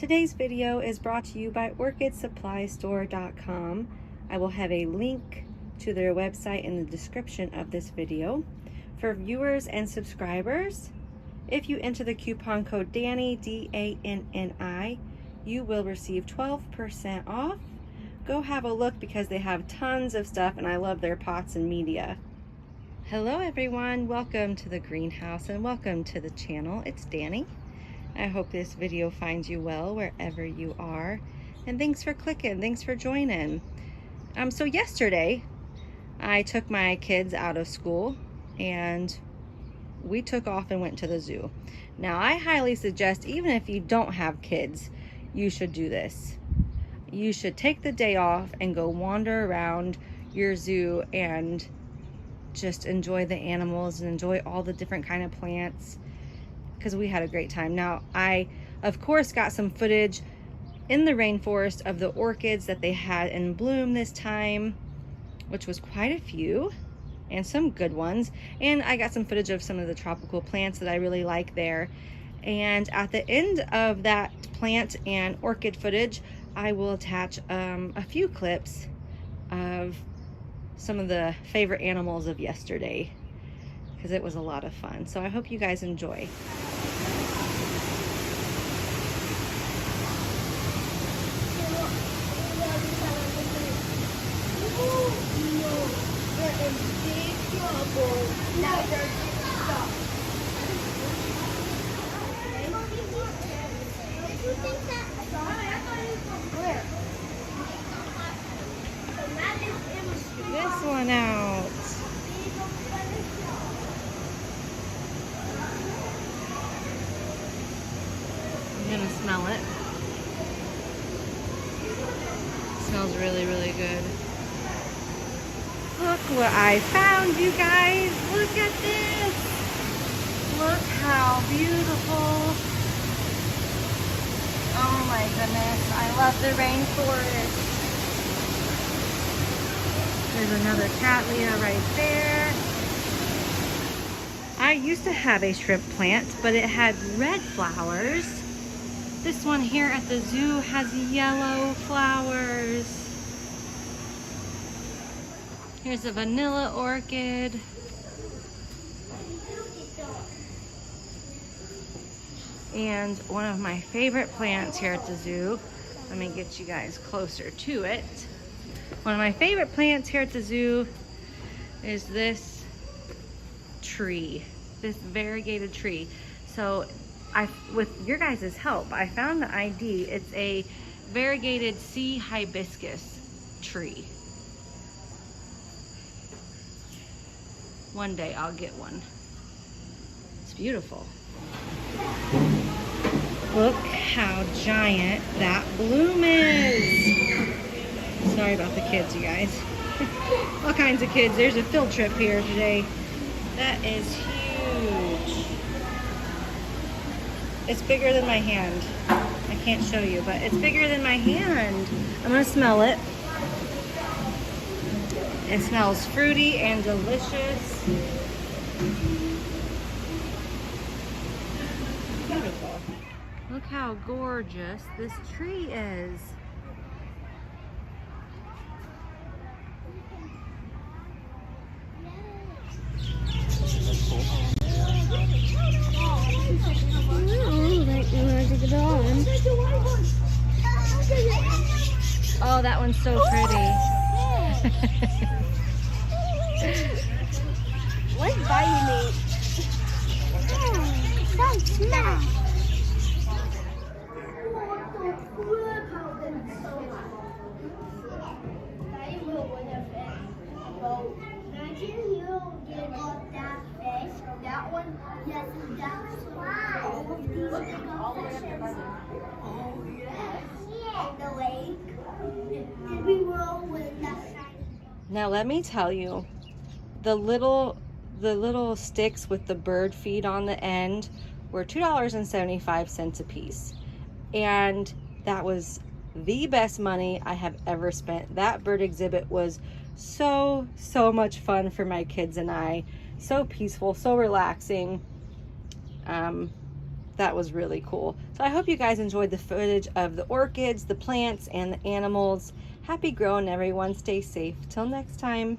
Today's video is brought to you by OrchidSupplyStore.com. I will have a link to their website in the description of this video. For viewers and subscribers, if you enter the coupon code DANNI, D-A-N-N-I, you will receive 12% off. Go have a look because they have tons of stuff and I love their pots and media. Hello everyone, welcome to the greenhouse and welcome to the channel. It's Danny. I hope this video finds you well wherever you are. And thanks for clicking, thanks for joining. So yesterday, I took my kids out of school and we took off and went to the zoo. Now I highly suggest, even if you don't have kids, you should do this. You should take the day off and go wander around your zoo and just enjoy the animals and enjoy all the different kind of plants, because we had a great time. Now I of course got some footage in the rainforest of the orchids that they had in bloom this time, which was quite a few and some good ones, and I got some footage of some of the tropical plants that I really like there. And at the end of that plant and orchid footage, I will attach a few clips of some of the favorite animals of yesterday, because it was a lot of fun. So I hope you guys enjoy. This one out. I'm gonna smell it. Smells really, really good. Look what I found, you guys. Look at this. Look how beautiful. Oh my goodness. I love the rainforest. There's another cattleya right there. I used to have a shrimp plant, but it had red flowers. This one here at the zoo has yellow flowers. Here's a vanilla orchid. And one of my favorite plants here at the zoo, let me get you guys closer to it. One of my favorite plants here at the zoo is this tree, this variegated tree. So with your guys' help, I found the ID. It's a variegated sea hibiscus tree. One day I'll get one. It's beautiful. Look how giant that bloom is. Sorry about the kids, you guys. All kinds of kids. There's a field trip here today. That is huge. It's bigger than my hand. I can't show you, but it's bigger than my hand. I'm gonna smell it. It smells fruity and delicious. Beautiful. Look how gorgeous this tree is. Oh, that one's so pretty. What's biting me? That one, yes, that's why. Oh, yes. The lake. Did we roll with that side? Now let me tell you, the little sticks with the bird feed on the end were $2.75 a piece. And that was the best money I have ever spent. That bird exhibit was so much fun for my kids and I. So peaceful, so relaxing. That was really cool. So I hope you guys enjoyed the footage of the orchids, the plants, and the animals. Happy growing, everyone. Stay safe. Till next time.